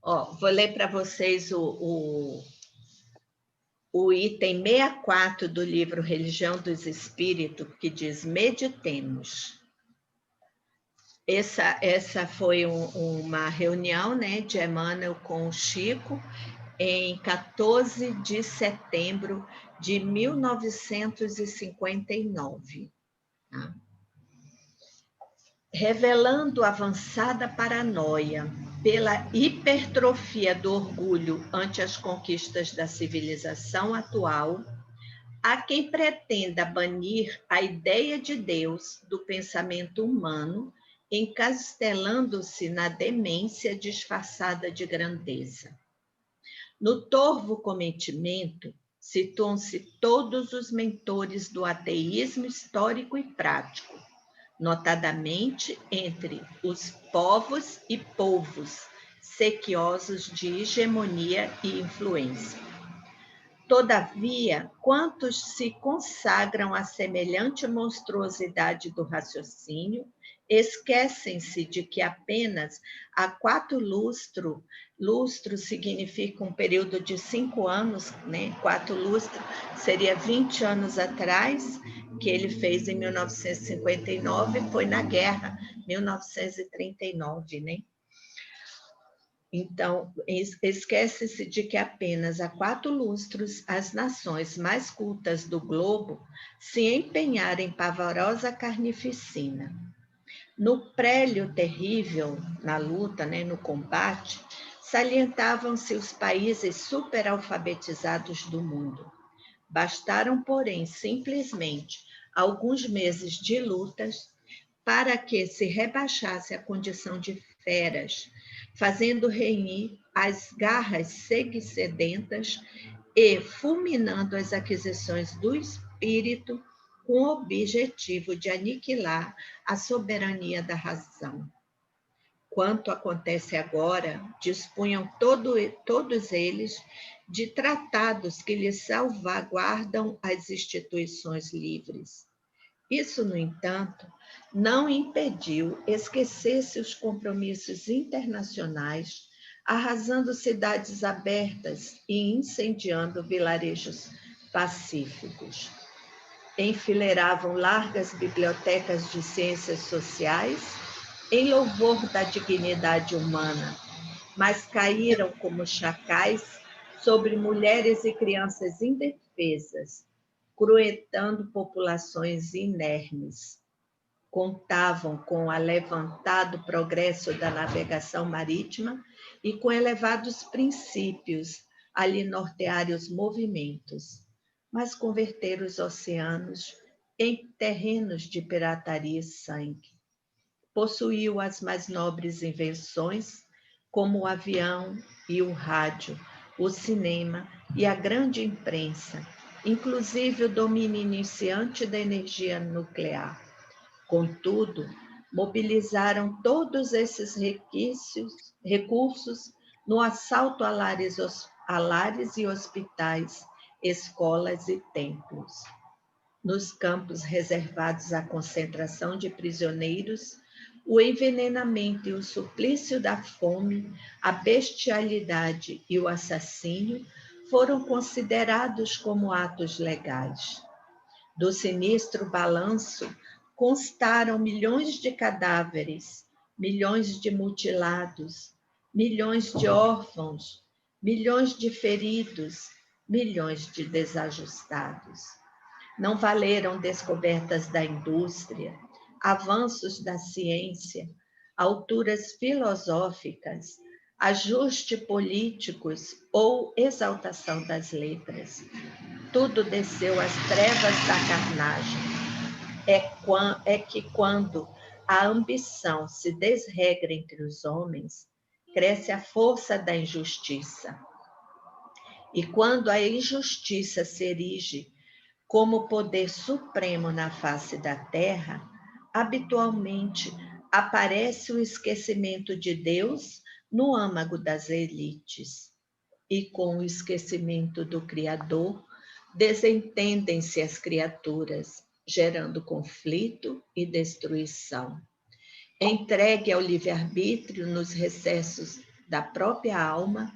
Ó, vou ler para vocês o item 64 do livro Religião dos Espíritos, que diz: meditemos. Essa foi uma reunião, né, de Emmanuel com o Chico em 14 de setembro de 1959. Tá? Revelando avançada paranoia pela hipertrofia do orgulho ante as conquistas da civilização atual, há quem pretenda banir a ideia de Deus do pensamento humano, encastelando-se na demência disfarçada de grandeza. No torvo cometimento, situam-se todos os mentores do ateísmo histórico e prático, notadamente entre os povos e polvos, sequiosos de hegemonia e influência. Todavia, quantos se consagram a semelhante monstruosidade do raciocínio, esquecem-se de que apenas há 4 lustros, lustro significa um período de 5 anos, né? 4 lustros seria 20 anos atrás, que ele fez em 1959, foi na guerra, 1939, né? Então, esquece-se de que apenas há 4 lustros as nações mais cultas do globo se empenharam em pavorosa carnificina. No prélio terrível, na luta, né, no combate, salientavam-se os países superalfabetizados do mundo. Bastaram, porém, simplesmente alguns meses de lutas para que se rebaixasse a condição de feras, fazendo reunir as garras sedentas e fulminando as aquisições do espírito com o objetivo de aniquilar a soberania da razão. Quanto acontece agora, dispunham todos eles de tratados que lhes salvaguardam as instituições livres. Isso, no entanto, não impediu esquecer-se os compromissos internacionais, arrasando cidades abertas e incendiando vilarejos pacíficos. Enfileiravam largas bibliotecas de ciências sociais em louvor da dignidade humana, mas caíram como chacais sobre mulheres e crianças indefesas, cruentando populações inermes. Contavam com o alevantado progresso da navegação marítima e com elevados princípios a lhe nortear os movimentos, mas converteram os oceanos em terrenos de pirataria e sangue. Possuiu as mais nobres invenções, como o avião e o rádio, o cinema e a grande imprensa, inclusive o domínio iniciante da energia nuclear. Contudo, mobilizaram todos esses recursos no assalto a lares e hospitais, escolas e templos. Nos campos reservados à concentração de prisioneiros, o envenenamento e o suplício da fome, a bestialidade e o assassínio foram considerados como atos legais. Do sinistro balanço constaram milhões de cadáveres, milhões de mutilados, milhões de órfãos, milhões de feridos, milhões de desajustados. Não valeram descobertas da indústria, avanços da ciência, alturas filosóficas, ajuste políticos ou exaltação das letras. Tudo desceu às trevas da carnagem. É que quando a ambição se desregra entre os homens, cresce a força da injustiça. E quando a injustiça se erige como poder supremo na face da terra, habitualmente aparece o esquecimento de Deus no âmago das elites. E com o esquecimento do Criador, desentendem-se as criaturas, gerando conflito e destruição. Entregue ao livre-arbítrio nos recessos da própria alma,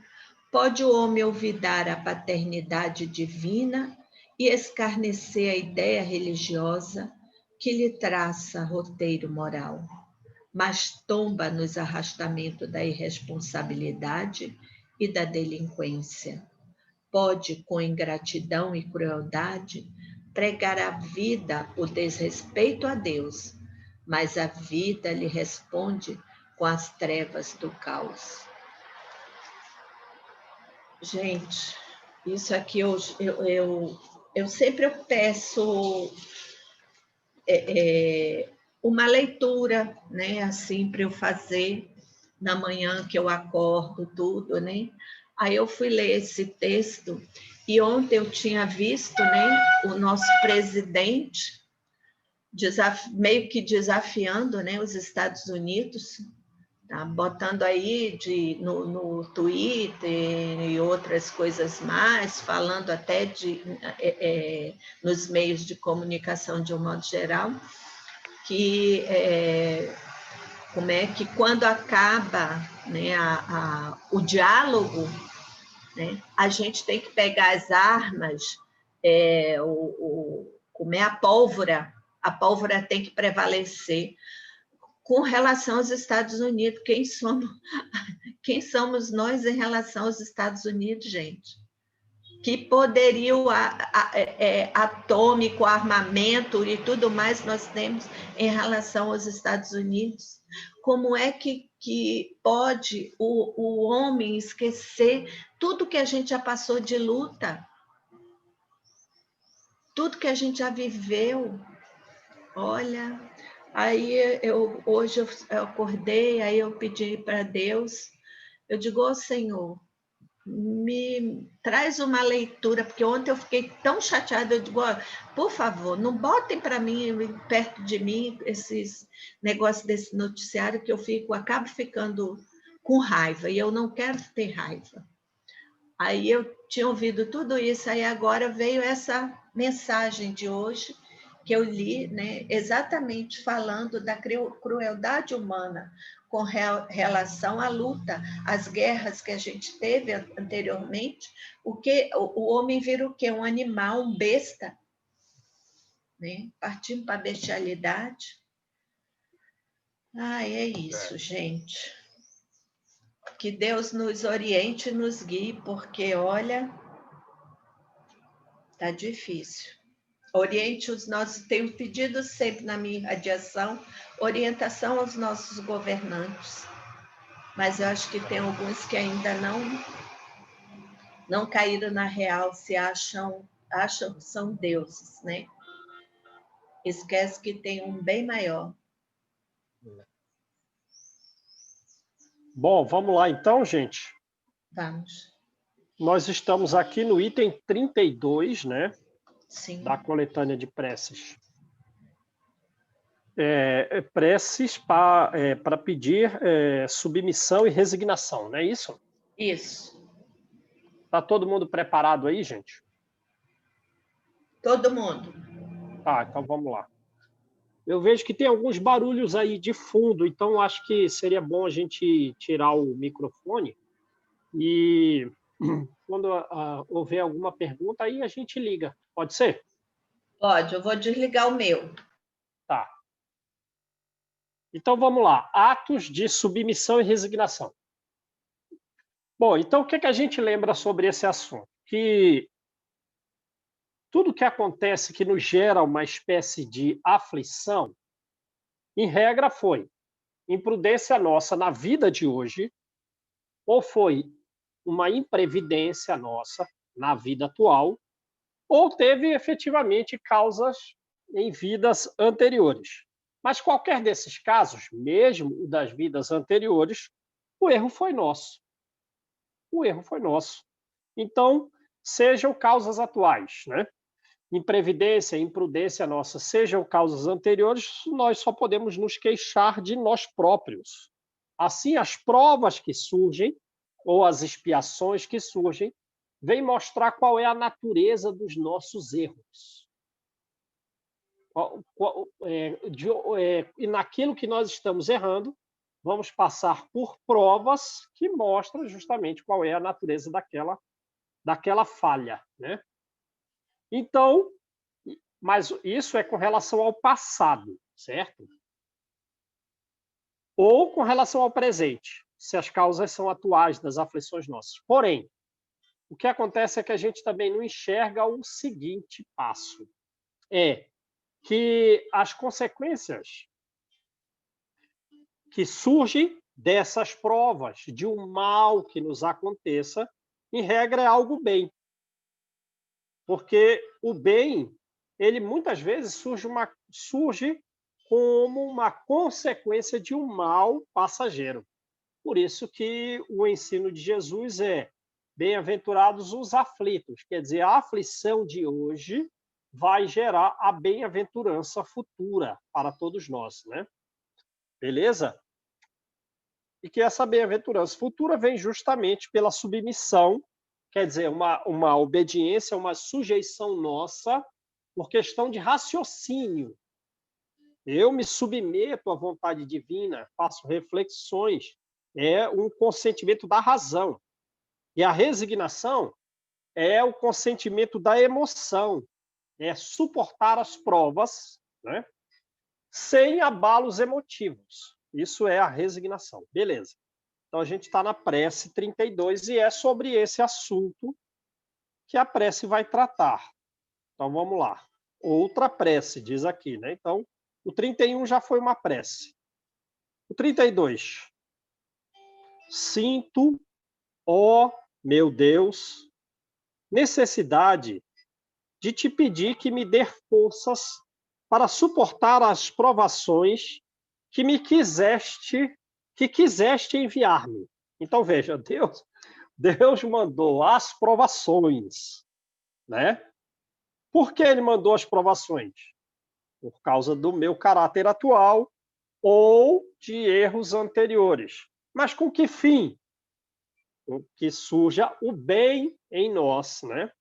pode o homem olvidar a paternidade divina e escarnecer a ideia religiosa que lhe traça roteiro moral, mas tomba nos arrastamentos da irresponsabilidade e da delinquência. Pode, com ingratidão e crueldade, pregar à vida o desrespeito a Deus, mas a vida lhe responde com as trevas do caos. Gente, isso aqui eu sempre peço uma leitura, né, assim, para eu fazer na manhã que eu acordo, tudo, né? Aí eu fui ler esse texto e ontem eu tinha visto, né, o nosso presidente meio que desafiando, né, os Estados Unidos, tá? Botando aí no Twitter e outras coisas mais, falando até nos meios de comunicação de um modo geral, que como é que quando acaba, né, o diálogo, né, a gente tem que pegar as armas, como é a pólvora tem que prevalecer com relação aos Estados Unidos. Quem somos nós em relação aos Estados Unidos, gente? Que poderio atômico, armamento e tudo mais nós temos em relação aos Estados Unidos? Como é que pode o homem esquecer tudo que a gente já passou de luta? Tudo que a gente já viveu? Olha, aí hoje eu acordei, aí eu pedi para Deus, eu digo, ô Senhor, me traz uma leitura, porque ontem eu fiquei tão chateada, eu digo, por favor, não botem para mim, perto de mim, esses negócios desse noticiário, que acabo ficando com raiva, e eu não quero ter raiva. Aí eu tinha ouvido tudo isso, aí agora veio essa mensagem de hoje, que eu li, né, exatamente falando da crueldade humana com relação à luta, às guerras que a gente teve anteriormente, o homem vira o quê? Um animal, um besta, né? Partindo para a bestialidade. É isso, gente. Que Deus nos oriente e nos guie, porque, olha, tá difícil. Oriente os nossos, tenho pedido sempre na minha radiação, orientação aos nossos governantes, mas eu acho que tem alguns que ainda não caíram na real, se acham que são deuses, né? Esquece que tem um bem maior. Bom, vamos lá então, gente. Vamos. Nós estamos aqui no item 32, né? Sim. Da coletânea de preces. Preces para pedir submissão e resignação, não é isso? Isso. Está todo mundo preparado aí, gente? Todo mundo. Tá, então vamos lá. Eu vejo que tem alguns barulhos aí de fundo, então acho que seria bom a gente tirar o microfone e quando houver alguma pergunta, aí a gente liga. Pode ser? Pode, eu vou desligar o meu. Tá. Então vamos lá. Atos de submissão e resignação. Bom, então o que a gente lembra sobre esse assunto? Que tudo que acontece que nos gera uma espécie de aflição, em regra foi imprudência nossa na vida de hoje, ou foi uma imprevidência nossa na vida atual, ou teve efetivamente causas em vidas anteriores. Mas qualquer desses casos, mesmo o das vidas anteriores, o erro foi nosso. O erro foi nosso. Então, sejam causas atuais, né? Imprevidência, imprudência nossa, sejam causas anteriores, nós só podemos nos queixar de nós próprios. Assim, as provas que surgem, ou as expiações que surgem, vêm mostrar qual é a natureza dos nossos erros. E naquilo que nós estamos errando, vamos passar por provas que mostram justamente qual é a natureza daquela falha, né? Então, mas isso é com relação ao passado, certo? Ou com relação ao presente, se as causas são atuais das aflições nossas. Porém, o que acontece é que a gente também não enxerga o seguinte passo, é que as consequências que surgem dessas provas, de um mal que nos aconteça, em regra é algo bem. Porque o bem, ele muitas vezes surge como uma consequência de um mal passageiro. Por isso que o ensino de Jesus é bem-aventurados os aflitos, quer dizer, a aflição de hoje vai gerar a bem-aventurança futura para todos nós, né? Beleza? E que essa bem-aventurança futura vem justamente pela submissão, quer dizer, uma obediência, uma sujeição nossa por questão de raciocínio. Eu me submeto à vontade divina, faço reflexões, é um consentimento da razão. E a resignação é o consentimento da emoção, é suportar as provas, né, sem abalos emotivos. Isso é a resignação. Beleza. Então, a gente está na prece 32 e é sobre esse assunto que a prece vai tratar. Então, vamos lá. Outra prece, diz aqui, né? Então, o 31 já foi uma prece. O 32. Sinto, ó meu Deus, necessidade de te pedir que me dê forças para suportar as provações que quiseste enviar-me. Então, veja, Deus mandou as provações, né? Por que ele mandou as provações? Por causa do meu caráter atual ou de erros anteriores. Mas com que fim? Que surja o bem em nós, né?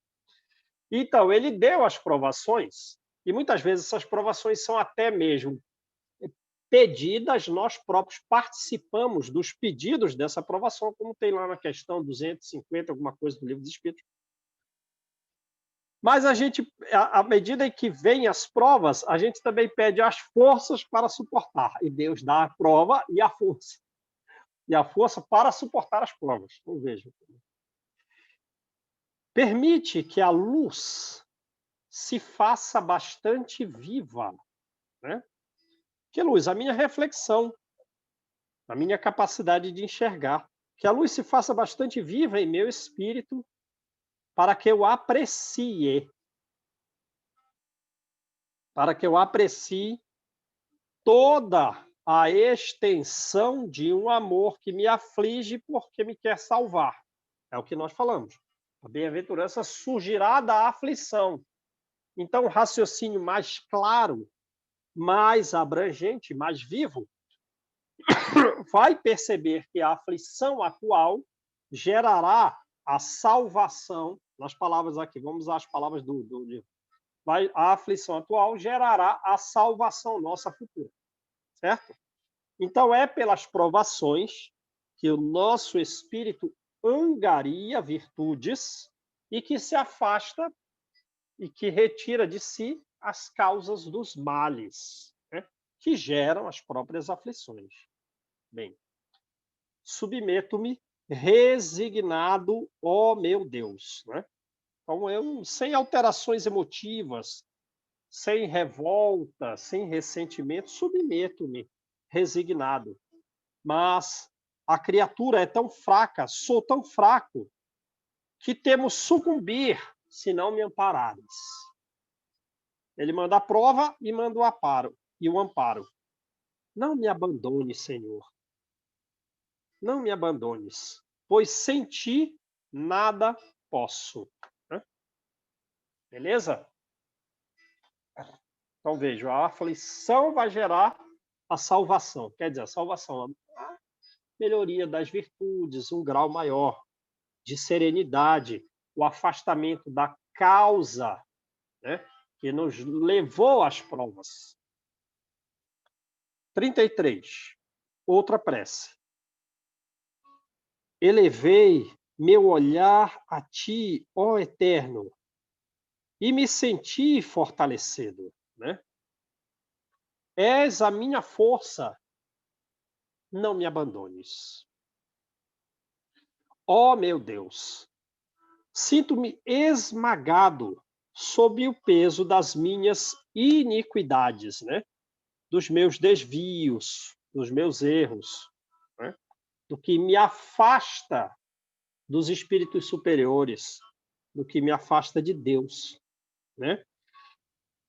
Então, ele deu as provações, e muitas vezes essas provações são até mesmo pedidas, nós próprios participamos dos pedidos dessa aprovação, como tem lá na questão 250, alguma coisa do Livro dos Espíritos. Mas a gente, à medida em que vêm as provas, a gente também pede as forças para suportar. E Deus dá a prova e a força. E a força para suportar as provas. Então, veja. Permite que a luz se faça bastante viva, né? Que luz? A minha reflexão, a minha capacidade de enxergar. Que a luz se faça bastante viva em meu espírito para que eu aprecie toda a extensão de um amor que me aflige porque me quer salvar. É o que nós falamos. A bem-aventurança surgirá da aflição. Então, o raciocínio mais claro, mais abrangente, mais vivo, vai perceber que a aflição atual gerará a salvação, nas palavras aqui, vamos usar as palavras do livro. A aflição atual gerará a salvação nossa futura, certo? Então, é pelas provações que o nosso espírito angaria virtudes e que se afasta e que retira de si as causas dos males, né, que geram as próprias aflições. Bem, submeto-me resignado, ó meu Deus, né? Então, eu, sem alterações emotivas, sem revolta, sem ressentimento, submeto-me resignado. Mas a criatura é tão fraca, sou tão fraco, que temo sucumbir se não me amparares. Ele manda a prova e manda o amparo. E o amparo. Não me abandone, Senhor. Não me abandones, pois sem ti nada posso. Beleza? Então, veja, a aflição vai gerar a salvação. Quer dizer, a salvação, a melhoria das virtudes, um grau maior de serenidade, o afastamento da causa, né, que nos levou às provas. 33. outra prece. Elevei meu olhar a ti, ó Eterno, e me senti fortalecido, né? És a minha força, não me abandones. Ó meu Deus, sinto-me esmagado sob o peso das minhas iniquidades, né? Dos meus desvios, dos meus erros, né? Do que me afasta dos espíritos superiores, do que me afasta de Deus, né?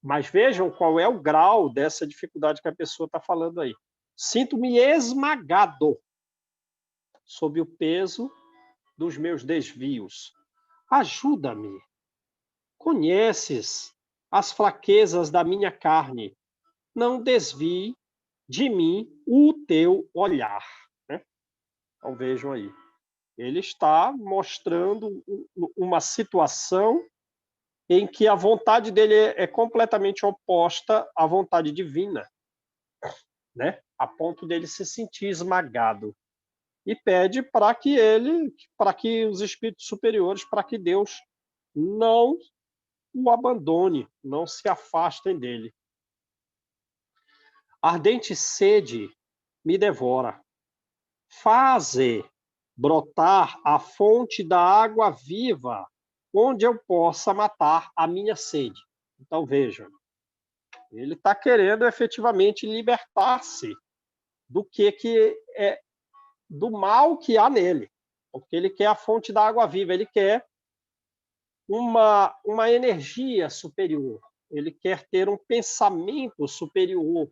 Mas vejam qual é o grau dessa dificuldade que a pessoa está falando aí. Sinto-me esmagado sob o peso dos meus desvios. Ajuda-me. Conheces as fraquezas da minha carne. Não desvie de mim o teu olhar. Né? Então vejam aí. Ele está mostrando uma situação em que a vontade dele é completamente oposta à vontade divina, né? A ponto dele se sentir esmagado. E pede para que os espíritos superiores, para que Deus não o abandone, não se afastem dele. Ardente sede me devora. Faze brotar a fonte da água viva, onde eu possa matar a minha sede. Então, vejam, ele está querendo efetivamente libertar-se do mal que há nele, porque ele quer a fonte da água viva, ele quer uma energia superior, ele quer ter um pensamento superior,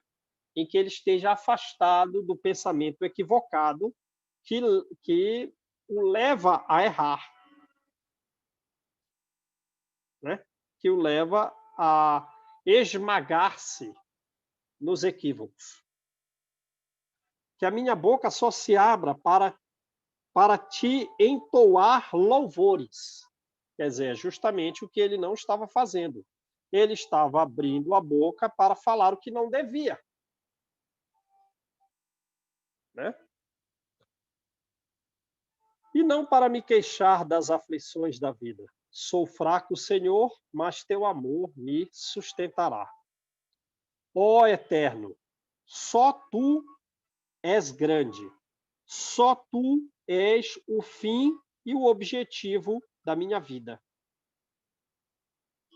em que ele esteja afastado do pensamento equivocado que o leva a errar, né? Que o leva a esmagar-se nos equívocos. Que a minha boca só se abra para te entoar louvores. Quer dizer, justamente o que ele não estava fazendo. Ele estava abrindo a boca para falar o que não devia. Né? E não para me queixar das aflições da vida. Sou fraco, Senhor, mas teu amor me sustentará. Ó Eterno, só tu és grande. Só tu és o fim e o objetivo da minha vida.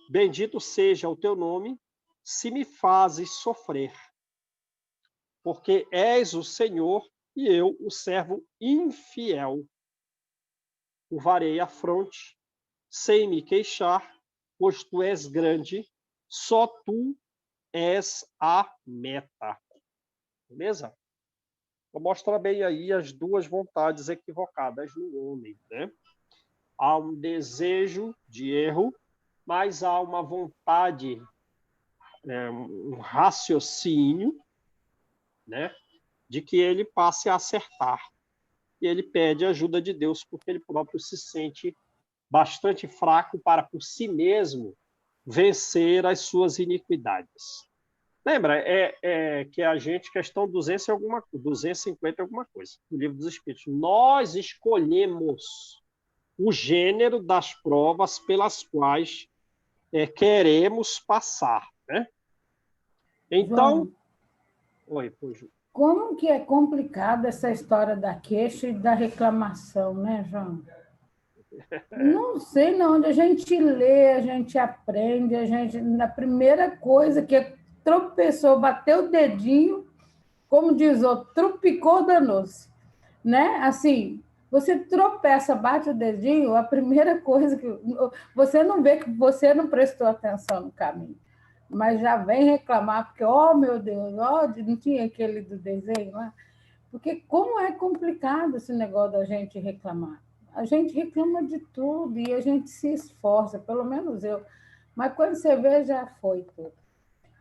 Bendito seja o teu nome, se me fazes sofrer. Porque és o Senhor e eu, o servo infiel. Curvarei a fronte, sem me queixar, pois tu és grande, só tu és a meta. Beleza? Então, mostra bem aí as duas vontades equivocadas no homem, né? Há um desejo de erro, mas há uma vontade, um raciocínio, né, de que ele passe a acertar. E ele pede a ajuda de Deus porque ele próprio se sente bastante fraco para por si mesmo vencer as suas iniquidades. Lembra, que a gente, questão 250 alguma coisa, do Livro dos Espíritos. Nós escolhemos o gênero das provas pelas quais queremos passar, né? Então, João, oi, pois, como que é complicada essa história da queixa e da reclamação, né, João? Não sei na onde a gente lê, a gente aprende, na primeira coisa que tropeçou, bateu o dedinho, como diz o trupicou, danou-se, né? Assim, você tropeça, bate o dedinho, a primeira coisa que você não vê que você não prestou atenção no caminho, mas já vem reclamar porque, oh, meu Deus, oh, não tinha aquele do desenho lá, porque como é complicado esse negócio da gente reclamar. A gente reclama de tudo e a gente se esforça, pelo menos eu. Mas quando você vê, já foi tudo.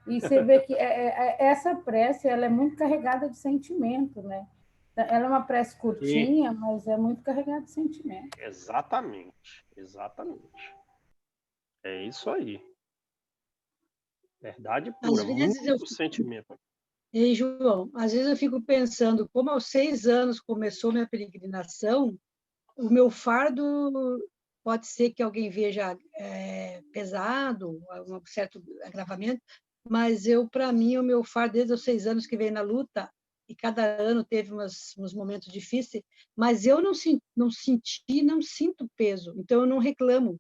E você vê que essa prece ela é muito carregada de sentimento, né? Ela é uma prece curtinha, mas é muito carregada de sentimento. exatamente, exatamente. É isso aí. Verdade Às pura, vezes eu muito sentimento. Ei, João, às vezes eu fico pensando, como aos 6 anos começou minha peregrinação, o meu fardo pode ser que alguém veja pesado, um certo agravamento, mas para mim, o meu fardo, desde os 6 anos que veio na luta, e cada ano teve uns momentos difíceis, mas eu não senti, não sinto peso, então eu não reclamo.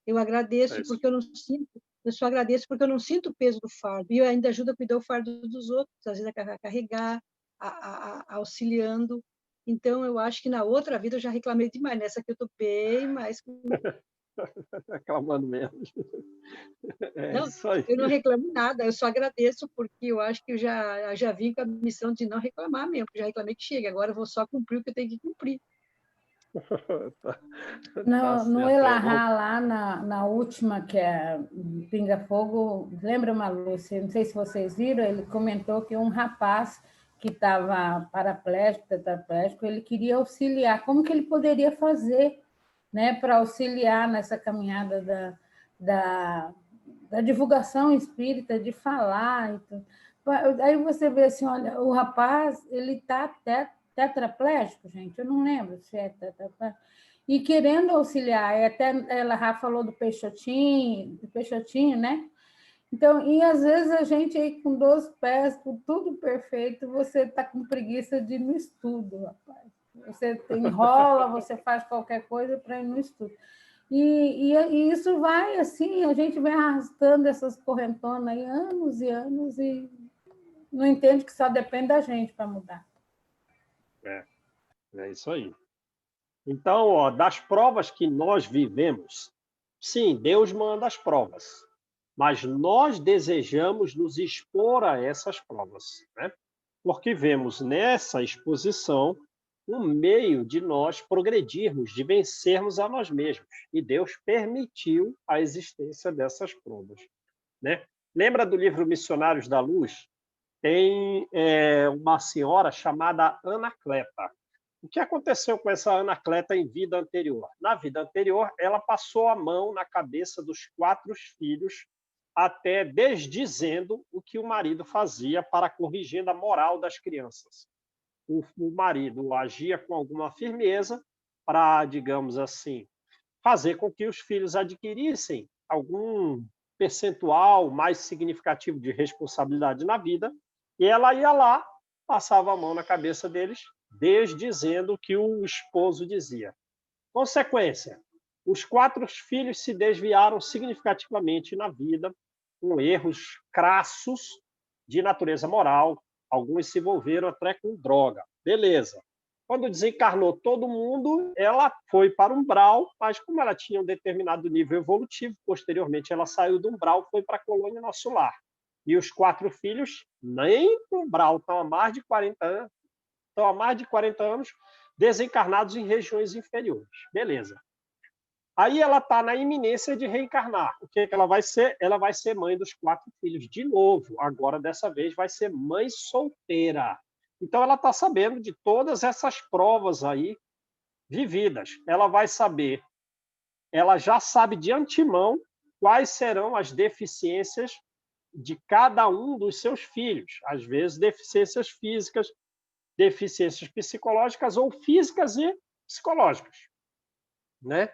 Eu agradeço porque eu não sinto, eu só agradeço porque eu não sinto o peso do fardo, e eu ainda ajudo a cuidar do fardo dos outros, às vezes a carregar, auxiliando. Então, eu acho que na outra vida eu já reclamei demais, nessa que eu estou bem mais. Reclamando menos. É Não, isso aí. eu não reclamo nada, eu só agradeço, porque eu acho que eu já vim com a missão de não reclamar mesmo, porque já reclamei que chega, agora eu vou só cumprir o que eu tenho que cumprir. Tá, tá No certo. É bom. Elahá, lá na última, que é Pinga Fogo, lembra, Lúcia? Não sei se vocês viram, ele comentou que um rapaz que estava paraplégico, tetraplégico, ele queria auxiliar. Como que ele poderia fazer, né, para auxiliar nessa caminhada da divulgação espírita, de falar e tudo. Aí você vê assim, olha, o rapaz, ele está tetraplégico, gente, eu não lembro se é tetraplégico, e querendo auxiliar, e até ela já falou do Peixotinho, né? Então, e às vezes a gente aí com 12 pés, com tudo perfeito, você está com preguiça de ir no estudo, rapaz. Você enrola, você faz qualquer coisa para ir no estudo. E isso vai assim, a gente vai arrastando essas correntonas aí anos e anos e não entende que só depende da gente para mudar. É isso aí. Então, ó, das provas que nós vivemos, sim, Deus manda as provas, mas nós desejamos nos expor a essas provas, né? Porque vemos nessa exposição um meio de nós progredirmos, de vencermos a nós mesmos. E Deus permitiu a existência dessas provas, né? Lembra do livro Missionários da Luz? Tem uma senhora chamada Anacleta. O que aconteceu com essa Anacleta em vida anterior? Na vida anterior, ela passou a mão na cabeça dos 4 filhos, até desdizendo o que o marido fazia para corrigir a moral das crianças. O marido agia com alguma firmeza para, digamos assim, fazer com que os filhos adquirissem algum percentual mais significativo de responsabilidade na vida, e ela ia lá, passava a mão na cabeça deles, desdizendo o que o esposo dizia. Consequência, os 4 filhos se desviaram significativamente na vida, com erros crassos de natureza moral, alguns se envolveram até com droga. Beleza. Quando desencarnou todo mundo, ela foi para o umbral, mas como ela tinha um determinado nível evolutivo, posteriormente ela saiu do umbral, foi para a colônia Nosso Lar. E os 4 filhos, nem no umbral, estão há mais de 40 anos, desencarnados em regiões inferiores. Beleza. Aí ela está na iminência de reencarnar. O que ela vai ser? Ela vai ser mãe dos 4 filhos de novo. Agora, dessa vez, vai ser mãe solteira. Então, ela está sabendo de todas essas provas aí vividas. Ela vai saber, ela já sabe de antemão quais serão as deficiências de cada um dos seus filhos. Às vezes, deficiências físicas, deficiências psicológicas ou físicas e psicológicas, né?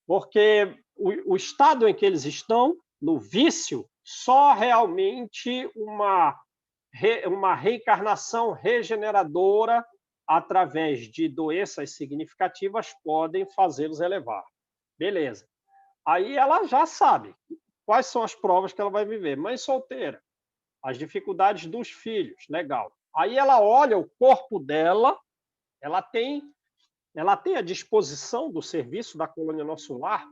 Porque o estado em que eles estão, no vício, só realmente uma reencarnação regeneradora através de doenças significativas podem fazê-los elevar. Beleza. Aí ela já sabe quais são as provas que ela vai viver. Mãe solteira, as dificuldades dos filhos, legal. Aí ela olha o corpo dela, ela tem à disposição do serviço da Colônia Nosso Lar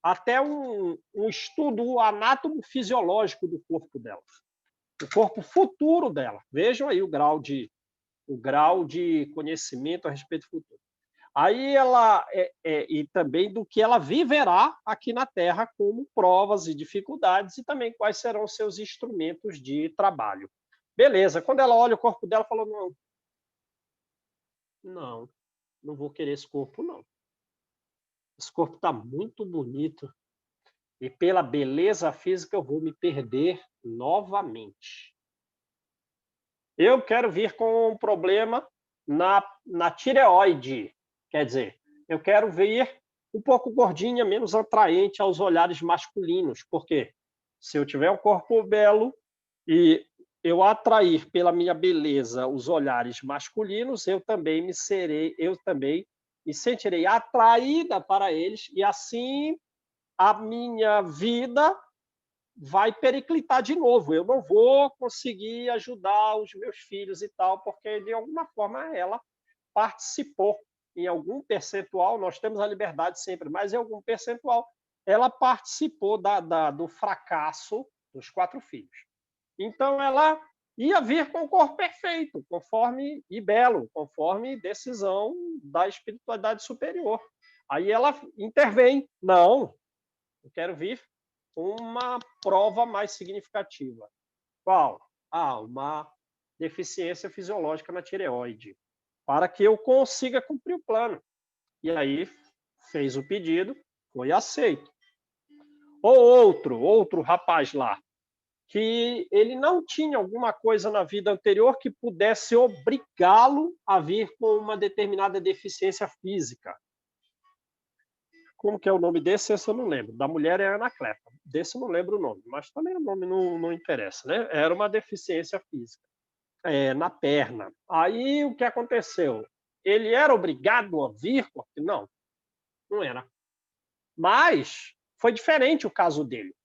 até um estudo anátomo-fisiológico do corpo dela, o corpo futuro dela. Vejam aí o grau de conhecimento a respeito do futuro. Aí ela e também do que ela viverá aqui na Terra como provas e dificuldades e também quais serão os seus instrumentos de trabalho. Beleza. Quando ela olha o corpo dela, falou: não vou querer esse corpo, não. Esse corpo está muito bonito. E pela beleza física eu vou me perder novamente. eu quero vir com um problema na tireoide. Quer dizer, eu quero vir um pouco gordinha, menos atraente aos olhares masculinos. Por quê? Se eu tiver um corpo belo e eu atrair pela minha beleza os olhares masculinos, eu também me sentirei atraída para eles, e assim a minha vida vai periclitar de novo. Eu não vou conseguir ajudar os meus filhos e tal, porque de alguma forma ela participou em algum percentual, nós temos a liberdade sempre, mas em algum percentual ela participou do fracasso dos 4 filhos. Então ela ia vir com o corpo perfeito, conforme e belo, conforme decisão da espiritualidade superior. Aí ela intervém. Não, eu quero vir com uma prova mais significativa. Qual? Uma deficiência fisiológica na tireoide, para que eu consiga cumprir o plano. E aí fez o pedido, foi aceito. Ou outro rapaz lá, que ele não tinha alguma coisa na vida anterior que pudesse obrigá-lo a vir com uma determinada deficiência física. Como que é o nome desse? Esse eu não lembro. Da mulher é Anacleto. Desse eu não lembro o nome, mas também o nome não interessa, né? Era uma deficiência física na perna. Aí o que aconteceu? Ele era obrigado a vir? Não, não era. Mas foi diferente o caso dele.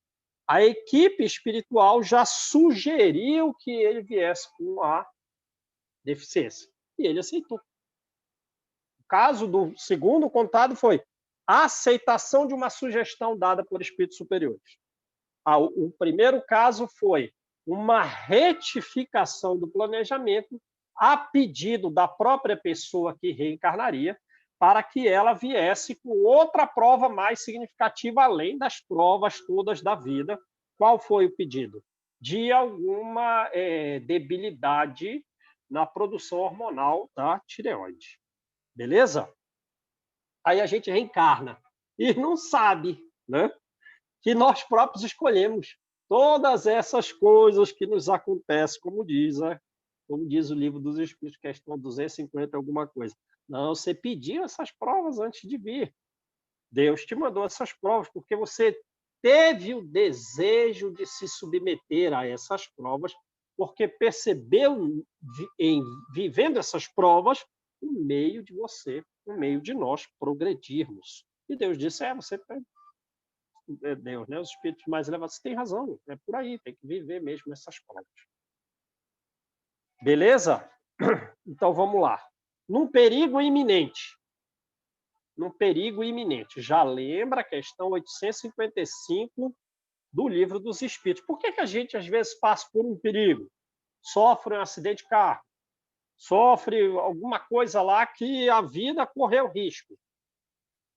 A equipe espiritual já sugeriu que ele viesse com a deficiência. E ele aceitou. O caso do segundo contado foi a aceitação de uma sugestão dada por espíritos superiores. O primeiro caso foi uma retificação do planejamento a pedido da própria pessoa que reencarnaria, para que ela viesse com outra prova mais significativa, além das provas todas da vida. Qual foi o pedido? De alguma debilidade na produção hormonal da tireoide. Beleza? Aí a gente reencarna e não sabe, né, que nós próprios escolhemos todas essas coisas que nos acontecem, como diz o Livro dos Espíritos, questão 250, alguma coisa. Não, você pediu essas provas antes de vir. Deus te mandou essas provas porque você teve o desejo de se submeter a essas provas, porque percebeu, vivendo essas provas, o meio de você, o meio de nós progredirmos. E Deus disse, você tem... Deus, né? Os espíritos mais elevados, você tem razão, é por aí, tem que viver mesmo essas provas. Beleza? Então vamos lá. Num perigo iminente. Já lembra a questão 855 do Livro dos Espíritos. Por que a gente, às vezes, passa por um perigo? Sofre um acidente de carro, sofre alguma coisa lá que a vida correu risco.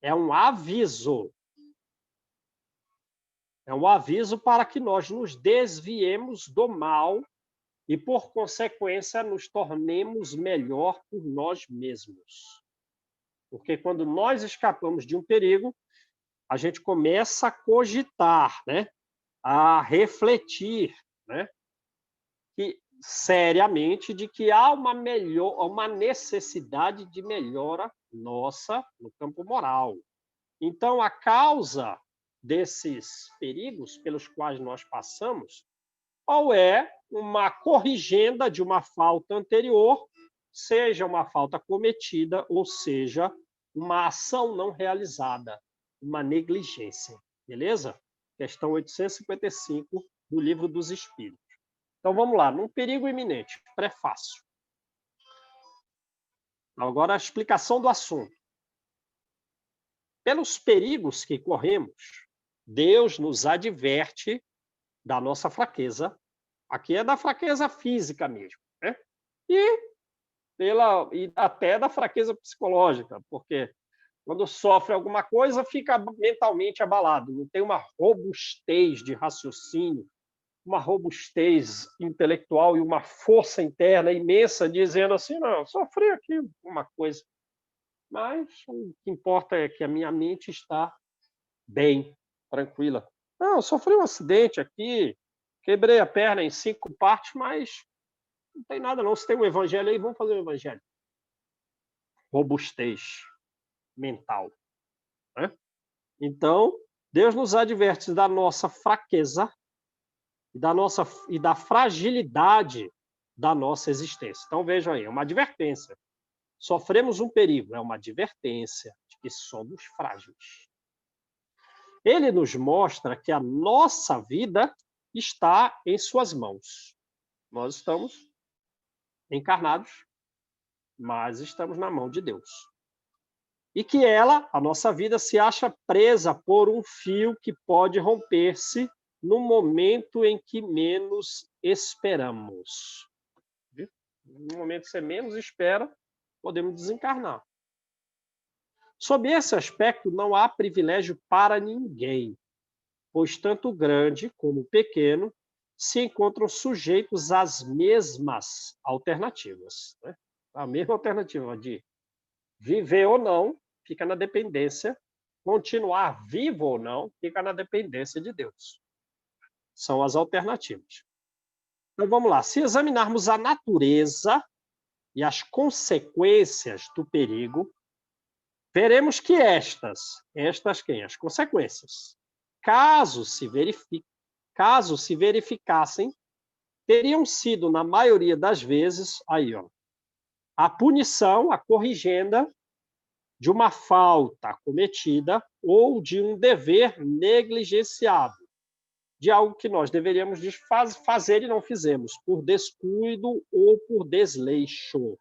É um aviso. É um aviso para que nós nos desviemos do mal e, por consequência, nos tornemos melhor por nós mesmos. Porque quando nós escapamos de um perigo, a gente começa a cogitar, né? A refletir, né? Seriamente de que há uma necessidade de melhora nossa no campo moral. Então, a causa desses perigos pelos quais nós passamos, ou é uma corrigenda de uma falta anterior, seja uma falta cometida, ou seja, uma ação não realizada, uma negligência. Beleza? Questão 855 do Livro dos Espíritos. Então, vamos lá. Num perigo iminente, prefácio. Agora, a explicação do assunto. Pelos perigos que corremos, Deus nos adverte da nossa fraqueza. Aqui é da fraqueza física mesmo, né? E até da fraqueza psicológica, porque quando sofre alguma coisa, fica mentalmente abalado, não tem uma robustez de raciocínio, uma robustez intelectual e uma força interna imensa, dizendo assim, não, sofri aqui uma coisa, mas o que importa é que a minha mente está bem, tranquila. Não, sofri um acidente aqui, quebrei a perna em 5 partes, mas Não tem nada não. Se tem um evangelho aí, vamos fazer um evangelho. Robustez mental. Né? Então, Deus nos adverte da nossa fraqueza e da fragilidade da nossa existência. Então, vejam aí, é uma advertência. Sofremos um perigo, é uma advertência de que somos frágeis. Ele nos mostra que a nossa vida está em suas mãos. Nós estamos encarnados, mas estamos na mão de Deus. E que ela, a nossa vida, se acha presa por um fio que pode romper-se no momento em que menos esperamos. No momento que você menos espera, podemos desencarnar. Sob esse aspecto, não há privilégio para ninguém, pois tanto o grande como o pequeno se encontram sujeitos às mesmas alternativas. Né? A mesma alternativa de viver ou não fica na dependência, continuar vivo ou não fica na dependência de Deus. São as alternativas. Então vamos lá. Se examinarmos a natureza e as consequências do perigo, veremos que estas quem? As consequências, caso se verificassem, teriam sido, na maioria das vezes, aí, ó, a punição, a corrigenda de uma falta cometida ou de um dever negligenciado, de algo que nós deveríamos fazer e não fizemos, por descuido ou por desleixo.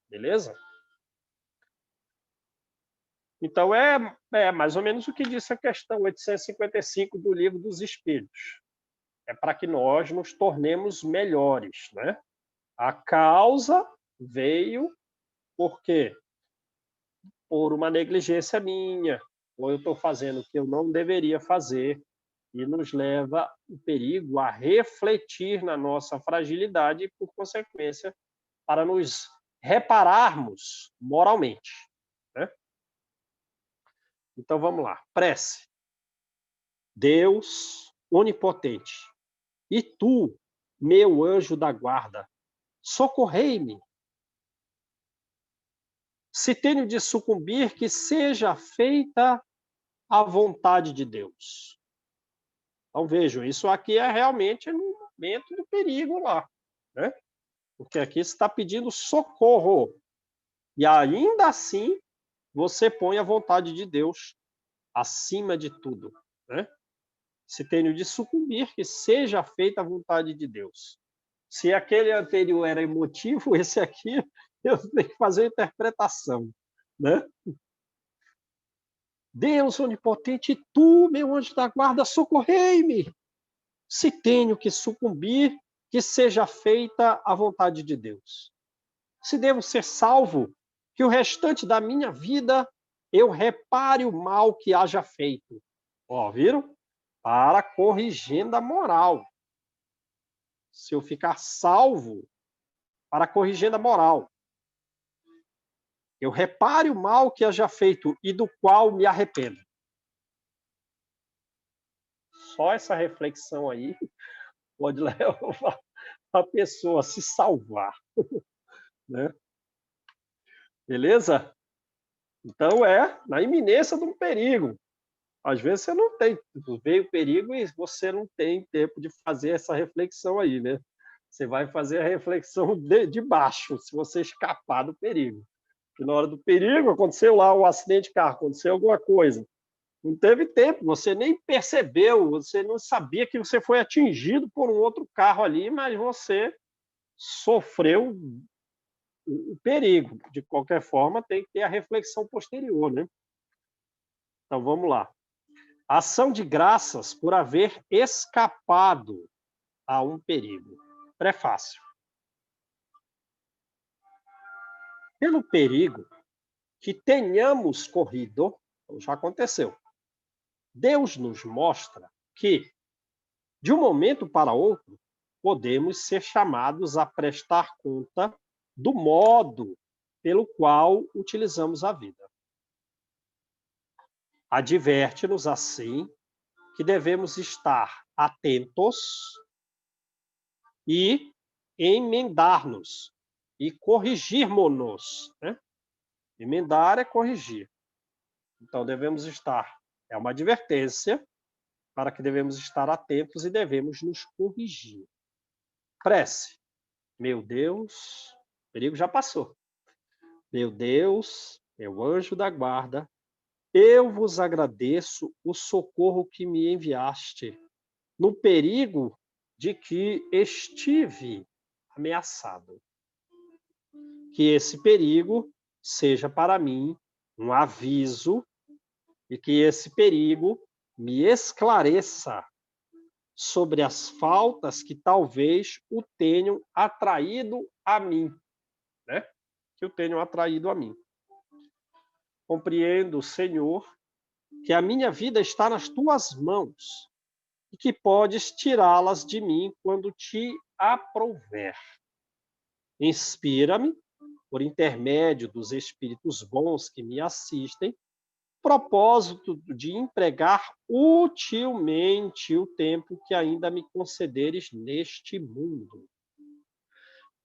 Beleza? Então, é mais ou menos o que disse a questão 855 do Livro dos Espíritos. É para que nós nos tornemos melhores, né? A causa veio por quê? Por uma negligência minha, ou eu estou fazendo o que eu não deveria fazer, e nos leva o perigo a refletir na nossa fragilidade e, por consequência, para nos repararmos moralmente. Né? Então, vamos lá. Prece. Deus onipotente, e tu, meu anjo da guarda, socorrei-me. Se tenho de sucumbir, que seja feita a vontade de Deus. Então, vejam, isso aqui é realmente no momento do perigo lá, né? Porque aqui você está pedindo socorro. E ainda assim, você põe a vontade de Deus acima de tudo, né? Se tenho de sucumbir, que seja feita a vontade de Deus. Se aquele anterior era emotivo, esse aqui eu tenho que fazer a interpretação, né? Deus onipotente, tu, meu anjo da guarda, socorrei-me. Se tenho que sucumbir, que seja feita a vontade de Deus. Se devo ser salvo, que o restante da minha vida eu repare o mal que haja feito. Ó, viram? Para corrigenda moral. Se eu ficar salvo, para corrigenda moral. Eu repare o mal que haja feito e do qual me arrependo. Só essa reflexão aí pode levar a pessoa a se salvar. Né? Beleza? Então, na iminência de um perigo. Às vezes você não tem, veio o perigo e você não tem tempo de fazer essa reflexão aí, né? Você vai fazer a reflexão de baixo, se você escapar do perigo. Porque na hora do perigo, aconteceu lá um acidente de carro, aconteceu alguma coisa. Não teve tempo, você nem percebeu, você não sabia que você foi atingido por um outro carro ali, mas você sofreu o perigo. De qualquer forma, tem que ter a reflexão posterior, né? Então, vamos lá. Ação de graças por haver escapado a um perigo. Prefácio. Pelo perigo que tenhamos corrido, já aconteceu, Deus nos mostra que, de um momento para outro, podemos ser chamados a prestar conta do modo pelo qual utilizamos a vida. Adverte-nos, assim, que devemos estar atentos e emendar-nos e corrigirmos-nos, né? Emendar é corrigir. Então, devemos estar, é uma advertência para que devemos estar atentos e devemos nos corrigir. Prece. Meu Deus, o perigo já passou. Meu Deus, meu anjo da guarda, eu vos agradeço o socorro que me enviaste no perigo de que estive ameaçado. Que esse perigo seja para mim um aviso e que esse perigo me esclareça sobre as faltas que talvez o tenham atraído a mim, né? Que o tenham atraído a mim. Compreendo, Senhor, que a minha vida está nas tuas mãos e que podes tirá-las de mim quando te aprouver. Inspira-me, por intermédio dos espíritos bons que me assistem, propósito de empregar utilmente o tempo que ainda me concederes neste mundo.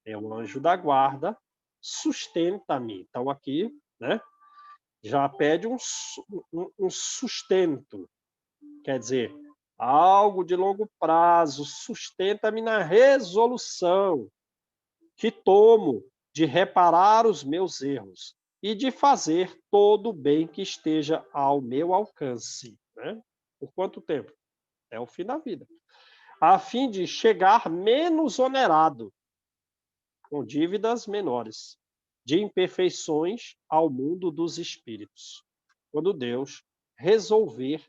Meu anjo da guarda, sustenta-me. Então, aqui, né, já pede um sustento. Quer dizer, algo de longo prazo, sustenta-me na resolução que tomo de reparar os meus erros e de fazer todo o bem que esteja ao meu alcance. Né? Por quanto tempo? É o fim da vida. A fim de chegar menos onerado, com dívidas menores, de imperfeições ao mundo dos espíritos, quando Deus resolver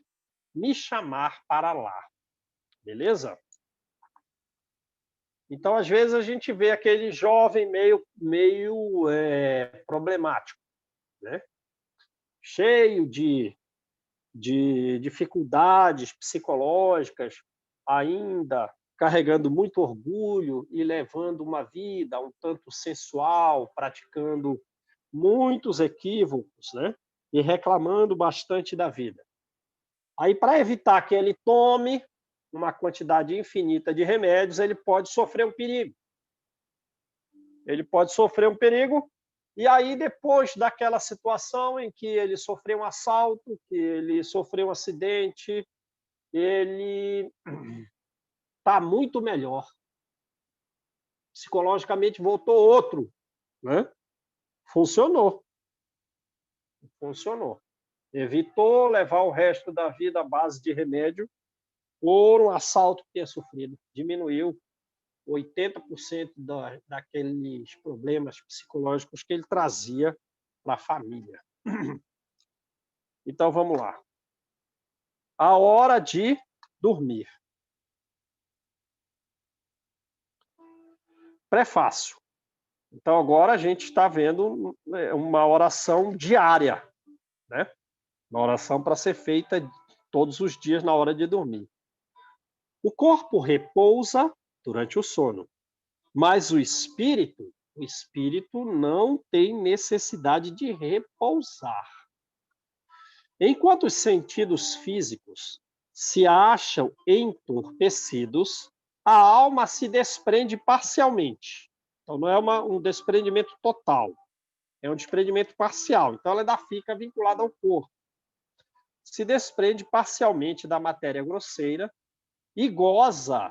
me chamar para lá. Beleza? Então, às vezes, a gente vê aquele jovem meio problemático, né? Cheio de dificuldades psicológicas, ainda carregando muito orgulho e levando uma vida um tanto sensual, praticando muitos equívocos, né? E reclamando bastante da vida. Aí, para evitar que ele tome uma quantidade infinita de remédios, ele pode sofrer um perigo. Ele pode sofrer um perigo, e aí, depois daquela situação em que ele sofreu um assalto, que ele sofreu um acidente, ele está muito melhor. Psicologicamente voltou outro, né? Funcionou. Funcionou. Evitou levar o resto da vida à base de remédio por um assalto que tinha sofrido. Diminuiu 80% daqueles problemas psicológicos que ele trazia para a família. Então, vamos lá. A hora de dormir. Prefácio. Então, agora a gente está vendo uma oração diária, né? Uma oração para ser feita todos os dias na hora de dormir. O corpo repousa durante o sono, mas o espírito não tem necessidade de repousar. Enquanto os sentidos físicos se acham entorpecidos, a alma se desprende parcialmente. Então, não é um desprendimento total, é um desprendimento parcial. Então, ela ainda fica vinculada ao corpo. Se desprende parcialmente da matéria grosseira e goza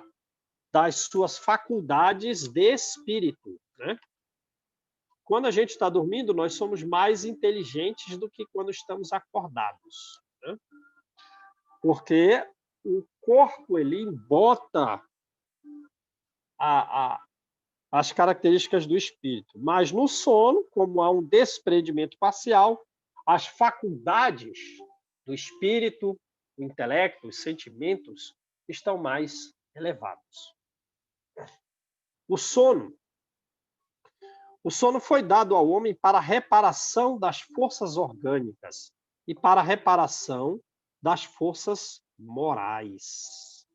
das suas faculdades de espírito, né? Quando a gente está dormindo, nós somos mais inteligentes do que quando estamos acordados, né? Porque o corpo ele embota as características do espírito, mas no sono, como há um desprendimento parcial, as faculdades do espírito, o intelecto, os sentimentos estão mais elevados. O sono foi dado ao homem para a reparação das forças orgânicas e para a reparação das forças morais.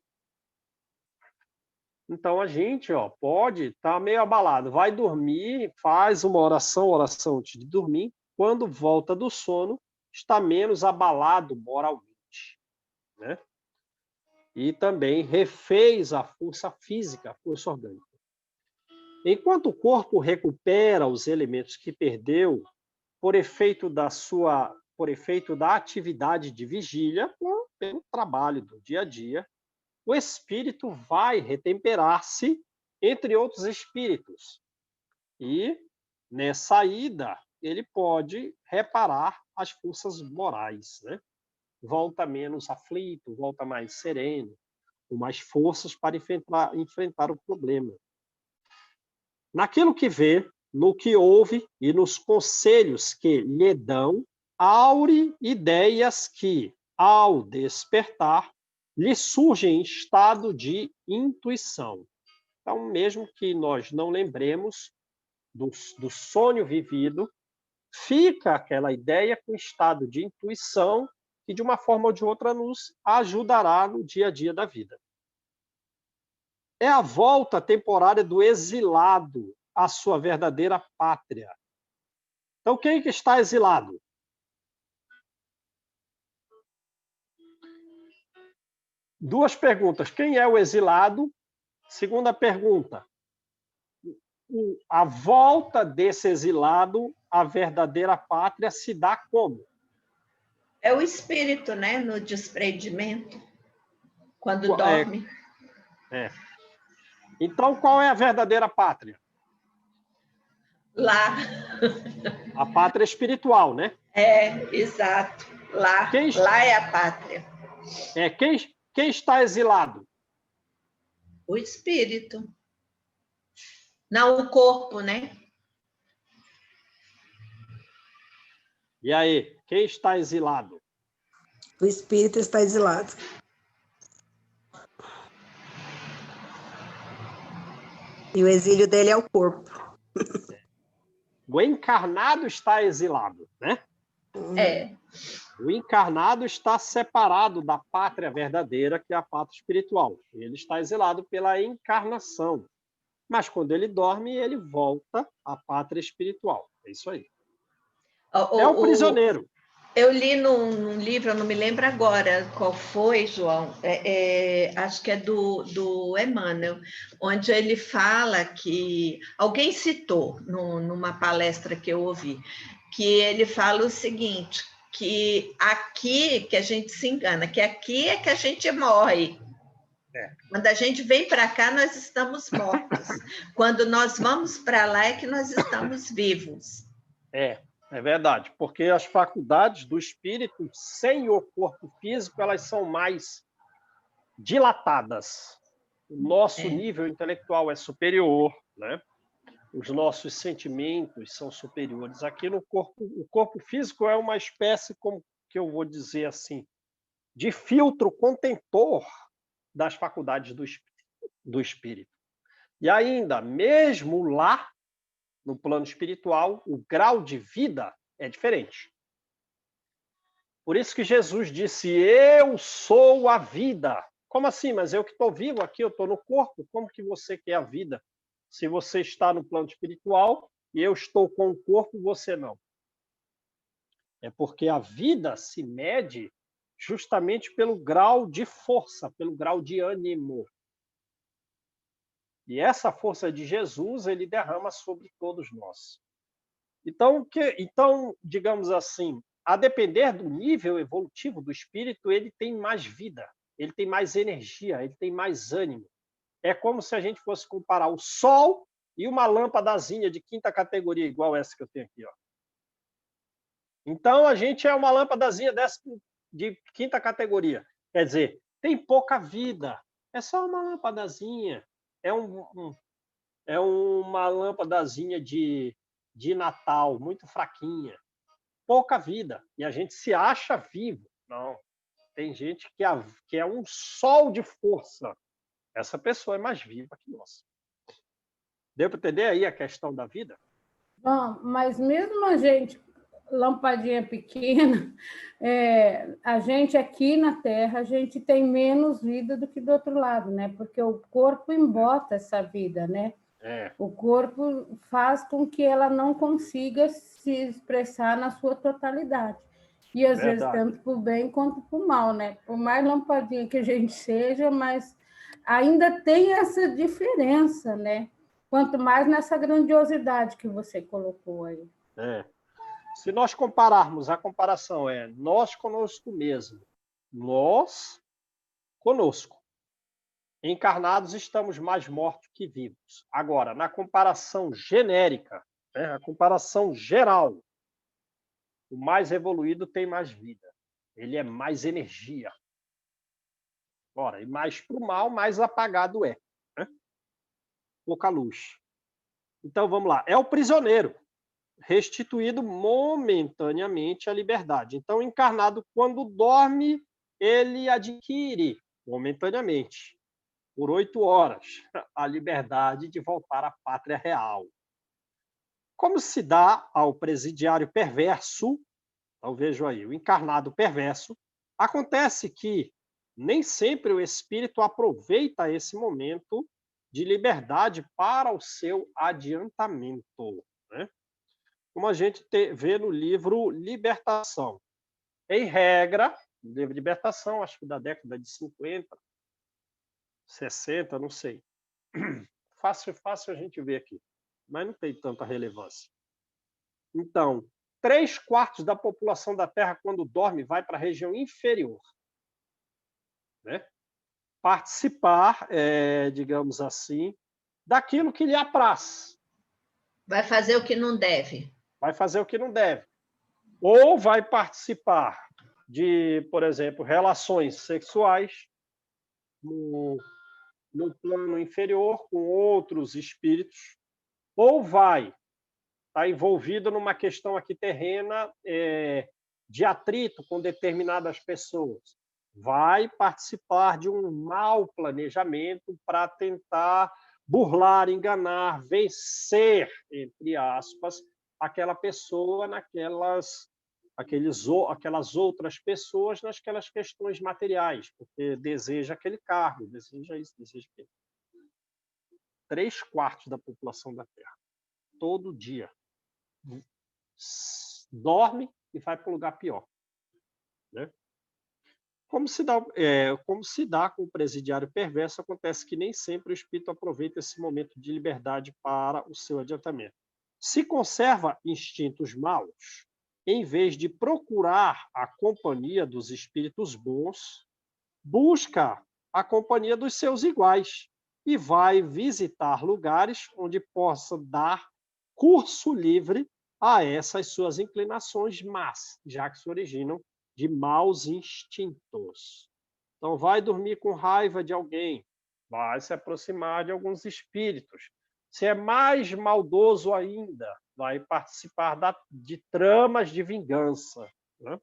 Então, a gente pode estar meio abalado. Vai dormir, faz uma oração antes de dormir. Quando volta do sono, está menos abalado moralmente, né? E também refez a força física, a força orgânica. Enquanto o corpo recupera os elementos que perdeu por efeito da atividade de vigília, pelo trabalho do dia a dia, o espírito vai retemperar-se entre outros espíritos. E, nessa ida, ele pode reparar as forças morais, né? Volta menos aflito, volta mais sereno, com mais forças para enfrentar o problema. Naquilo que vê, no que ouve e nos conselhos que lhe dão, aure ideias que, ao despertar, lhe surgem em estado de intuição. Então, mesmo que nós não lembremos do sonho vivido, fica aquela ideia com estado de intuição que, de uma forma ou de outra, nos ajudará no dia a dia da vida. É a volta temporária do exilado à sua verdadeira pátria. Então, quem que está exilado? Duas perguntas. Quem é o exilado? Segunda pergunta. A volta desse exilado à verdadeira pátria se dá como? É o espírito, né? No desprendimento, quando dorme. Então, qual é a verdadeira pátria? Lá. A pátria espiritual, né? Exato. Lá, Quem, lá é a pátria. Quem está exilado? O espírito. Não o corpo, né? E aí, quem está exilado? O espírito está exilado. E o exílio dele é o corpo. O encarnado está exilado, né? O encarnado está separado da pátria verdadeira, que é a pátria espiritual. Ele está exilado pela encarnação. Mas quando ele dorme, ele volta à pátria espiritual. É isso aí. É um prisioneiro. Eu li num livro, eu não me lembro agora qual foi, João, acho que é do Emmanuel, onde ele fala que, alguém citou numa palestra que eu ouvi, que ele fala o seguinte, que aqui que a gente se engana, que aqui é que a gente morre. Quando a gente vem para cá, nós estamos mortos. Quando nós vamos para lá, é que nós estamos vivos. É verdade, porque as faculdades do espírito, sem o corpo físico, elas são mais dilatadas. O nosso nível intelectual é superior, né? Os nossos sentimentos são superiores. Aqui no corpo, o corpo físico é uma espécie, como que eu vou dizer assim, de filtro contentor das faculdades do espírito. E ainda, mesmo lá, no plano espiritual, o grau de vida é diferente. Por isso que Jesus disse, eu sou a vida. Como assim? Mas eu que estou vivo aqui, eu estou no corpo. Como que você quer a vida? Se você está no plano espiritual e eu estou com o corpo, você não. É porque a vida se mede justamente pelo grau de força, pelo grau de ânimo. E essa força de Jesus, ele derrama sobre todos nós. Então, digamos assim, a depender do nível evolutivo do espírito, ele tem mais vida, ele tem mais energia, ele tem mais ânimo. É como se a gente fosse comparar o Sol e uma lâmpadazinha de quinta categoria, igual essa que eu tenho aqui. Ó. Então, a gente é uma lâmpadazinha dessa de quinta categoria. Quer dizer, tem pouca vida. É só uma lâmpadazinha. É uma lâmpadazinha de Natal, muito fraquinha. Pouca vida. E a gente se acha vivo. Não. Tem gente que é um sol de força. Essa pessoa é mais viva que nós. Deu para entender aí a questão da vida? Bom, mas mesmo a gente, lampadinha pequena, a gente aqui na Terra, a gente tem menos vida do que do outro lado, né? Porque o corpo embota essa vida, né? O corpo faz com que ela não consiga se expressar na sua totalidade. E às vezes tanto para o bem quanto para o mal, né? Por mais lampadinha que a gente seja, mas ainda tem essa diferença, né? Quanto mais nessa grandiosidade que você colocou aí. Se nós compararmos, a comparação é nós conosco mesmo. Nós conosco. Encarnados estamos mais mortos que vivos. Agora, na comparação genérica, a comparação geral, o mais evoluído tem mais vida. Ele é mais energia. Ora, e mais para o mal, mais apagado é. Pouca luz. Então, vamos lá. É o prisioneiro, restituído momentaneamente à liberdade. Então, encarnado, quando dorme, ele adquire, momentaneamente, por 8 horas, a liberdade de voltar à pátria real. Como se dá ao presidiário perverso, então vejo aí, o encarnado perverso, acontece que nem sempre o espírito aproveita esse momento de liberdade para o seu adiantamento, né? Como a gente vê no livro Libertação. Em regra, no livro Libertação, acho que da década de 50, 60, não sei. Fácil a gente ver aqui, mas não tem tanta relevância. Então, 3/4 da população da Terra, quando dorme, vai para a região inferior, né? Participar, digamos assim, daquilo que lhe apraz. Vai fazer o que não deve. Vai fazer o que não deve. Ou vai participar de, por exemplo, relações sexuais no plano inferior com outros espíritos, ou vai estar envolvido numa questão aqui terrena de atrito com determinadas pessoas. Vai participar de um mau planejamento para tentar burlar, enganar, vencer, entre aspas, aquela pessoa aquelas outras pessoas naquelas questões materiais, porque deseja aquele cargo, deseja isso, deseja aquilo. 3/4 da população da Terra, todo dia, dorme e vai para um lugar pior, né? Como se dá com o presidiário perverso, acontece que nem sempre o espírito aproveita esse momento de liberdade para o seu adiantamento. Se conserva instintos maus, em vez de procurar a companhia dos espíritos bons, busca a companhia dos seus iguais e vai visitar lugares onde possa dar curso livre a essas suas inclinações más, já que se originam de maus instintos. Então, vai dormir com raiva de alguém, vai se aproximar de alguns espíritos. Se é mais maldoso ainda, vai participar de tramas de vingança, né?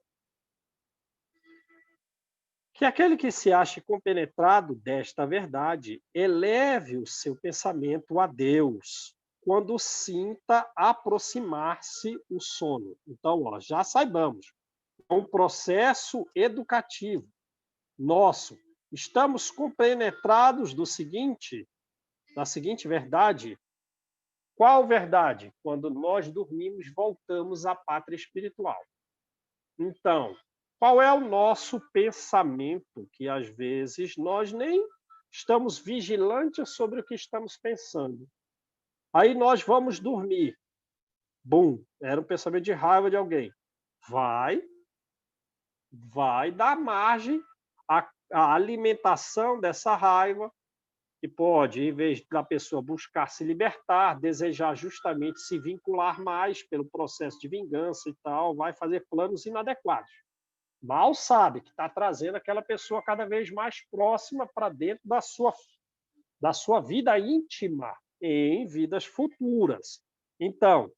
Que aquele que se ache compenetrado desta verdade eleve o seu pensamento a Deus, quando sinta aproximar-se o sono. Então, já saibamos, é um processo educativo nosso. Estamos compenetrados da seguinte verdade. Qual verdade? Quando nós dormimos, voltamos à pátria espiritual. Então, qual é o nosso pensamento? Que às vezes nós nem estamos vigilantes sobre o que estamos pensando. Aí nós vamos dormir. Bum, era um pensamento de raiva de alguém. Vai dar margem à alimentação dessa raiva, que pode, em vez da pessoa buscar se libertar, desejar justamente se vincular mais pelo processo de vingança e tal, vai fazer planos inadequados. Mal sabe que está trazendo aquela pessoa cada vez mais próxima para dentro da sua vida íntima em vidas futuras. Então,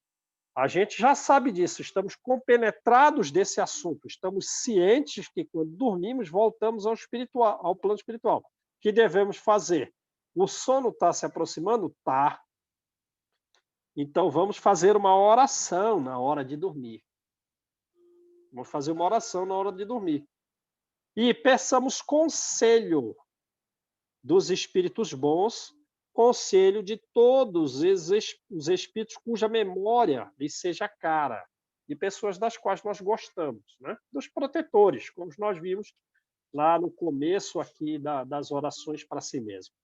a gente já sabe disso, estamos compenetrados desse assunto, estamos cientes que quando dormimos voltamos ao plano espiritual. O que devemos fazer? O sono está se aproximando? Tá. Então vamos fazer uma oração na hora de dormir. Vamos fazer uma oração na hora de dormir. E peçamos conselho dos espíritos bons, conselho de todos os espíritos cuja memória lhes seja cara, de pessoas das quais nós gostamos, né? Dos protetores, como nós vimos lá no começo aqui das orações para si mesmo.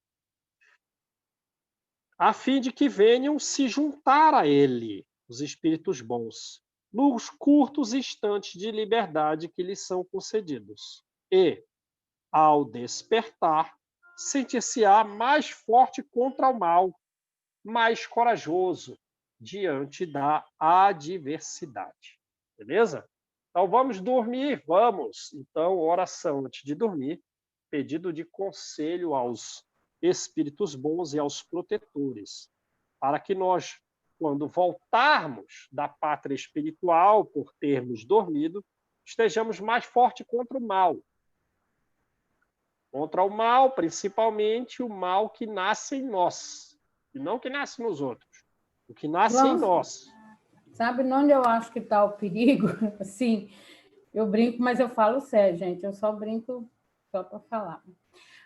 a fim de que venham se juntar a ele, os espíritos bons, nos curtos instantes de liberdade que lhes são concedidos. E, ao despertar, sentir-se-á mais forte contra o mal, mais corajoso diante da adversidade. Beleza? Então vamos dormir, vamos. Então, oração antes de dormir, pedido de conselho aos espíritos bons e aos protetores, para que nós, quando voltarmos da pátria espiritual, por termos dormido, estejamos mais fortes contra o mal. Contra o mal, principalmente o mal que nasce em nós, e não que nasce nos outros, o que nasce em nós. Sabe onde eu acho que está o perigo? Assim, eu brinco, mas eu falo sério, gente. Eu só brinco só para falar.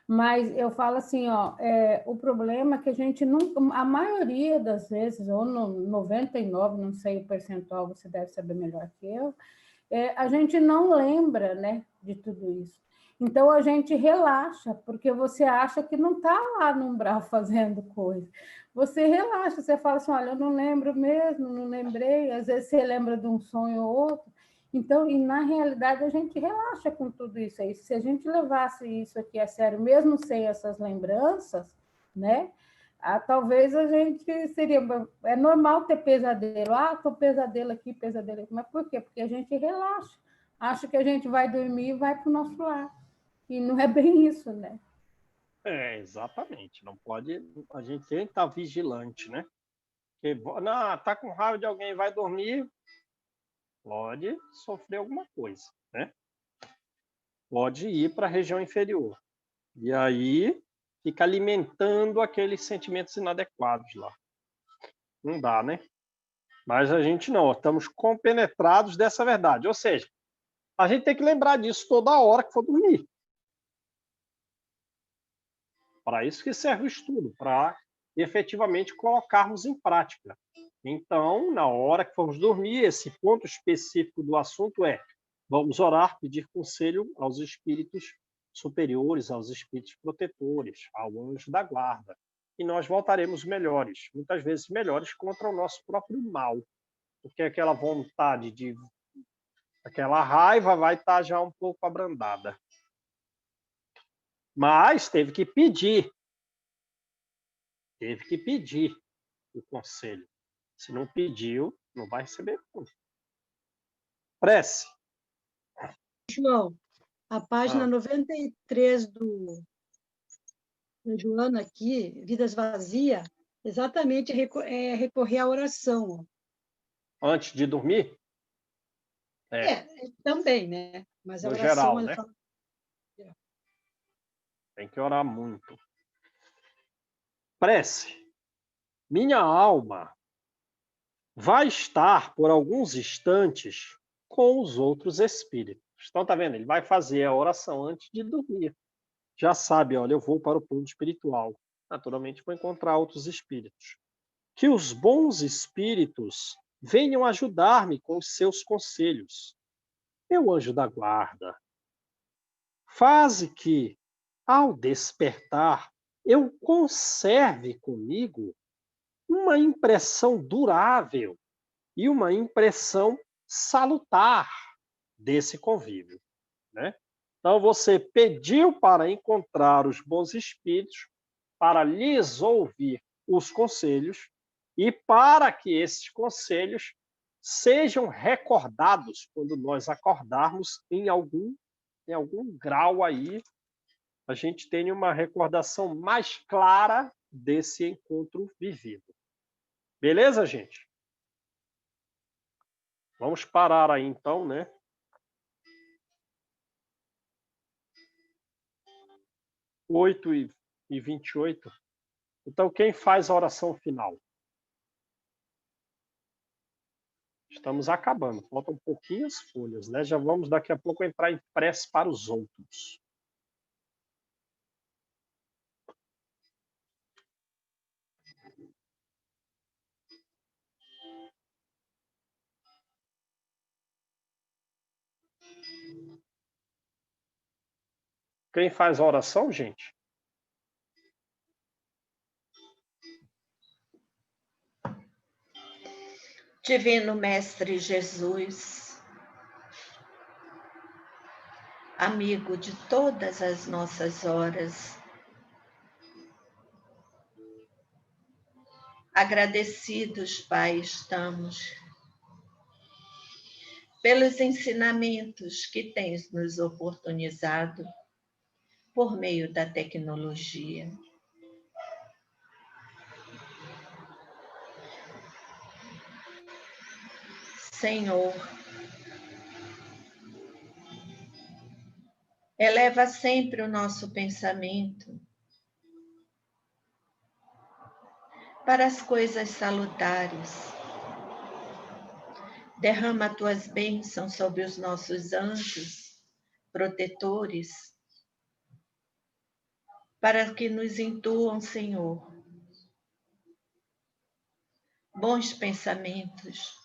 Mas eu falo assim, ó, o problema é que a gente não, a maioria das vezes, ou no 99, não sei o percentual, você deve saber melhor que eu, a gente não lembra, né, de tudo isso. Então a gente relaxa, porque você acha que não está lá no umbral fazendo coisa. Você relaxa, você fala assim, olha, eu não lembro mesmo, não lembrei, às vezes você lembra de um sonho ou outro. Então, e na realidade, a gente relaxa com tudo isso aí. Se a gente levasse isso aqui a sério, mesmo sem essas lembranças, né? Talvez a gente seria... É normal ter pesadelo. Tô pesadelo aqui. Mas por quê? Porque a gente relaxa. Acha que a gente vai dormir e vai para o nosso lar. E não é bem isso, né? Exatamente. Não pode... A gente tem que estar vigilante, né? Porque, não, tá com raiva de alguém, vai dormir, pode sofrer alguma coisa, né? Pode ir para a região inferior. E aí fica alimentando aqueles sentimentos inadequados lá. Não dá, né? Mas a gente não, estamos compenetrados dessa verdade. Ou seja, a gente tem que lembrar disso toda hora que for dormir. Para isso que serve o estudo, para efetivamente colocarmos em prática. Então, na hora que formos dormir, esse ponto específico do assunto é: vamos orar, pedir conselho aos espíritos superiores, aos espíritos protetores, ao anjo da guarda. E nós voltaremos melhores, muitas vezes melhores contra o nosso próprio mal. Porque aquela vontade aquela raiva vai estar já um pouco abrandada. Mas teve que pedir o conselho. Se não pediu, não vai receber. Prece. João, a página 93 do ano aqui, Vidas Vazias, exatamente recorrer à oração. Antes de dormir? Também, né? Mas a No oração... geral, né? Tem que orar muito. Prece. Minha alma vai estar por alguns instantes com os outros espíritos. Então, tá vendo? Ele vai fazer a oração antes de dormir. Já sabe, olha, eu vou para o plano espiritual. Naturalmente, vou encontrar outros espíritos. Que os bons espíritos venham ajudar-me com os seus conselhos. Meu anjo da guarda, faze que, ao despertar, eu conserve comigo uma impressão durável e uma impressão salutar desse convívio, né? Então, você pediu para encontrar os bons espíritos, para lhes ouvir os conselhos e para que esses conselhos sejam recordados quando nós acordarmos em algum grau aí, a gente tenha uma recordação mais clara desse encontro vivido. Beleza, gente? Vamos parar aí então, né? 8h28. Então, quem faz a oração final? Estamos acabando. Faltam pouquinhas folhas, né? Já vamos daqui a pouco entrar em prece para os outros. Quem faz a oração, gente? Divino Mestre Jesus, amigo de todas as nossas horas, agradecidos, Pai, estamos pelos ensinamentos que tens nos oportunizado por meio da tecnologia. Senhor, eleva sempre o nosso pensamento para as coisas salutares. Derrama tuas bênçãos sobre os nossos anjos, protetores, para que nos intuam, Senhor, bons pensamentos,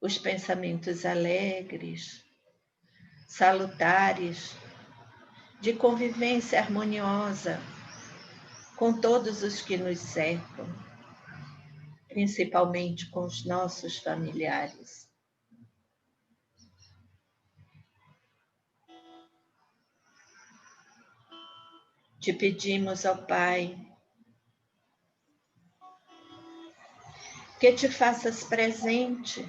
os pensamentos alegres, salutares, de convivência harmoniosa com todos os que nos cercam, principalmente com os nossos familiares. Te pedimos, ó Pai, que te faças presente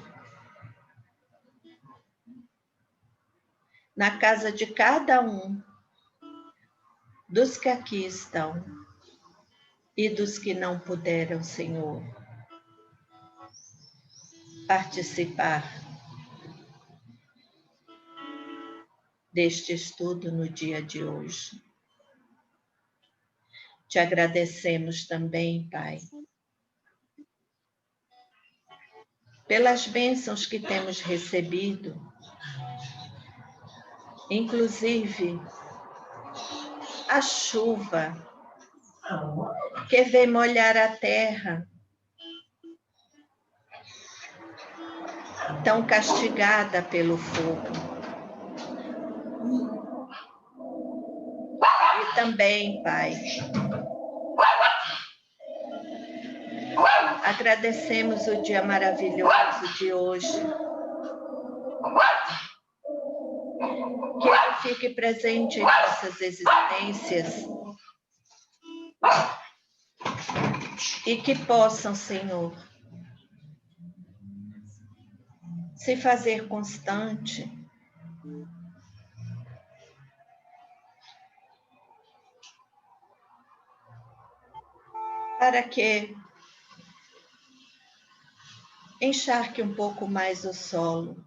na casa de cada um dos que aqui estão e dos que não puderam, Senhor, participar deste estudo no dia de hoje. Te agradecemos também, Pai, pelas bênçãos que temos recebido, inclusive a chuva que vem molhar a terra, tão castigada pelo fogo. E também, Pai, agradecemos o dia maravilhoso de hoje. Que ele fique presente em nossas existências e que possam, Senhor, se fazer constante para que encharque um pouco mais o solo,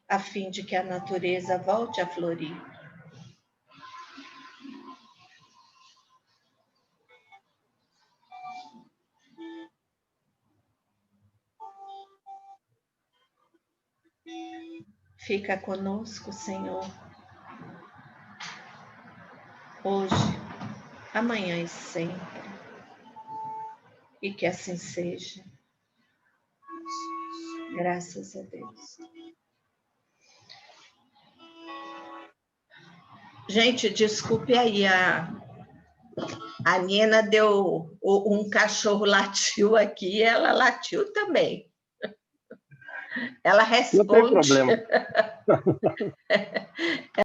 a fim de que a natureza volte a florir. Fica conosco, Senhor, hoje, amanhã e sempre, e que assim seja. Graças a Deus. Gente, desculpe aí, a Nina deu um cachorro latiu aqui e ela latiu também. Ela responde. Não tem problema.